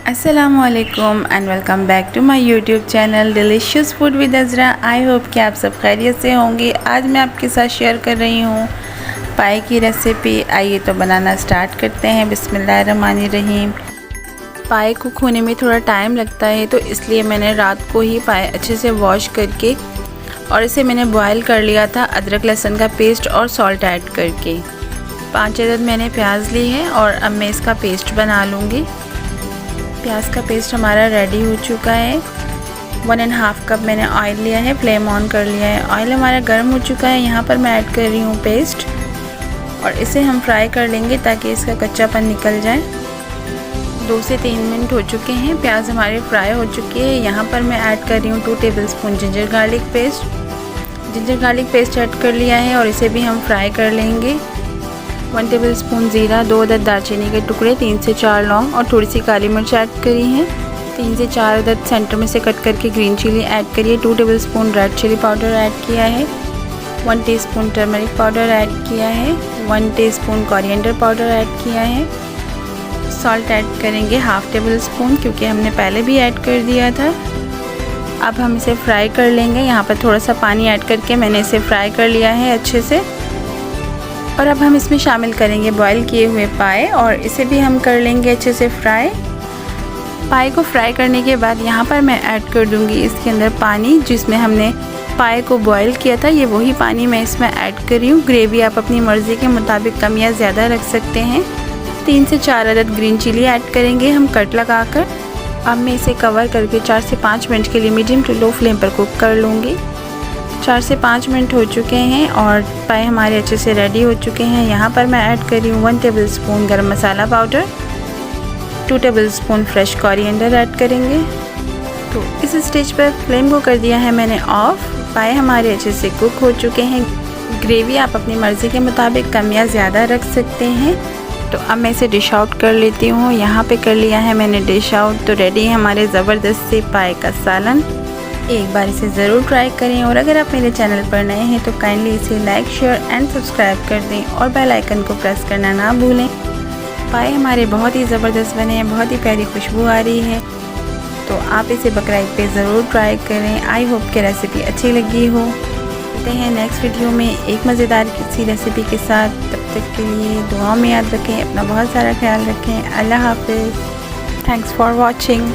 अस्सलामुअलैकुम and welcome back to my YouTube channel delicious food with Azra. I hope कि आप सब खैरियत से होंगे। आज मैं आपके साथ शेयर कर रही हूँ पाए की रेसिपी। आइए तो बनाना स्टार्ट करते हैं। बिस्मिल्लाहिर्रहमानिर्रहीम। पाए कुक होने में थोड़ा टाइम लगता है, तो इसलिए मैंने रात को ही पाए अच्छे से वॉश करके और इसे मैंने बॉयल कर लिया था अदरक लहसुन का पेस्ट और सॉल्ट ऐड करके। 5 अदद मैंने प्याज ली है और अब मैं इसका पेस्ट बना लूँगी। प्याज का पेस्ट हमारा रेडी हो चुका है। 1.5 कप मैंने ऑयल लिया है, फ्लेम ऑन कर लिया है। ऑयल हमारा गर्म हो चुका है। यहाँ पर मैं ऐड कर रही हूँ पेस्ट और इसे हम फ्राई कर लेंगे ताकि इसका कच्चापन निकल जाए। 2 से 3 मिनट हो चुके हैं, प्याज हमारी फ्राई हो चुकी है। यहाँ पर मैं ऐड कर रही हूँ 2 tablespoon ginger garlic paste. Ginger garlic paste add कर लिया है और इसे भी हम फ्राई कर लेंगे। 1 टेबलस्पून ज़ीरा, 2 अदद दालचीनी के टुकड़े, 3 से 4 लौंग और थोड़ी सी काली मिर्च ऐड करी हैं। 3 से 4 अदद सेंटर में से कट करके ग्रीन चिली ऐड करिए। 2 tablespoon red chilli powder add किया है। 1 टीस्पून टर्मरिक पाउडर ऐड किया है। 1 टीस्पून कोरिएंडर पाउडर ऐड किया है। सॉल्ट ऐड करेंगे 1/2 टेबलस्पून, क्योंकि हमने पहले भी ऐड कर दिया था। अब हम इसे फ्राई कर लेंगे। यहाँ पर थोड़ा सा पानी ऐड करके मैंने इसे फ्राई कर लिया है अच्छे से। और अब हम इसमें शामिल करेंगे बॉईल किए हुए पाए और इसे भी हम कर लेंगे अच्छे से फ्राई। पाए को फ्राई करने के बाद यहाँ पर मैं ऐड कर दूँगी इसके अंदर पानी जिसमें हमने पाए को बॉईल किया था। ये वही पानी मैं इसमें ऐड कर रही हूँ। ग्रेवी आप अपनी मर्ज़ी के मुताबिक कम या ज़्यादा रख सकते हैं। 3 से 4 अदद ग्रीन चिली ऐड करेंगे हम कट लगाकर। अब मैं इसे कवर करके 4 से 5 मिनट के लिए मीडियम टू लो फ्लेम पर कुक कर लूँगी। 4 से 5 मिनट हो चुके हैं और पाए हमारे अच्छे से रेडी हो चुके हैं। यहाँ पर मैं ऐड कर रही हूँ 1 tablespoon garam masala powder, 2 tablespoon fresh coriander add करेंगे। तो इस स्टेज पर फ्लेम को कर दिया है मैंने ऑफ। पाए हमारे अच्छे से कुक हो चुके हैं। ग्रेवी आप अपनी मर्ज़ी के मुताबिक कम या ज़्यादा रख सकते हैं। तो अब मैं इसे डिश आउट कर लेती हूँ। यहाँ पे कर लिया है मैंने डिश आउट। तो रेडी है हमारे ज़बरदस्त से पाए का सालन। एक बार इसे ज़रूर ट्राई करें और अगर आप मेरे चैनल पर नए हैं तो काइंडली इसे लाइक, शेयर एंड सब्सक्राइब कर दें और बेल आइकन को प्रेस करना ना भूलें। पाए हमारे बहुत ही ज़बरदस्त बने हैं, बहुत ही प्यारी खुशबू आ रही है। तो आप इसे बकरा ईद पे ज़रूर ट्राई करें। आई होप कि रेसिपी अच्छी लगी हो। मिलते हैं नेक्स्ट वीडियो में एक मज़ेदार किसी रेसिपी के साथ। तब तक के लिए दुआ में याद रखें, अपना बहुत सारा ख्याल रखें। अल्लाह हाफिज़। Thanks for watching.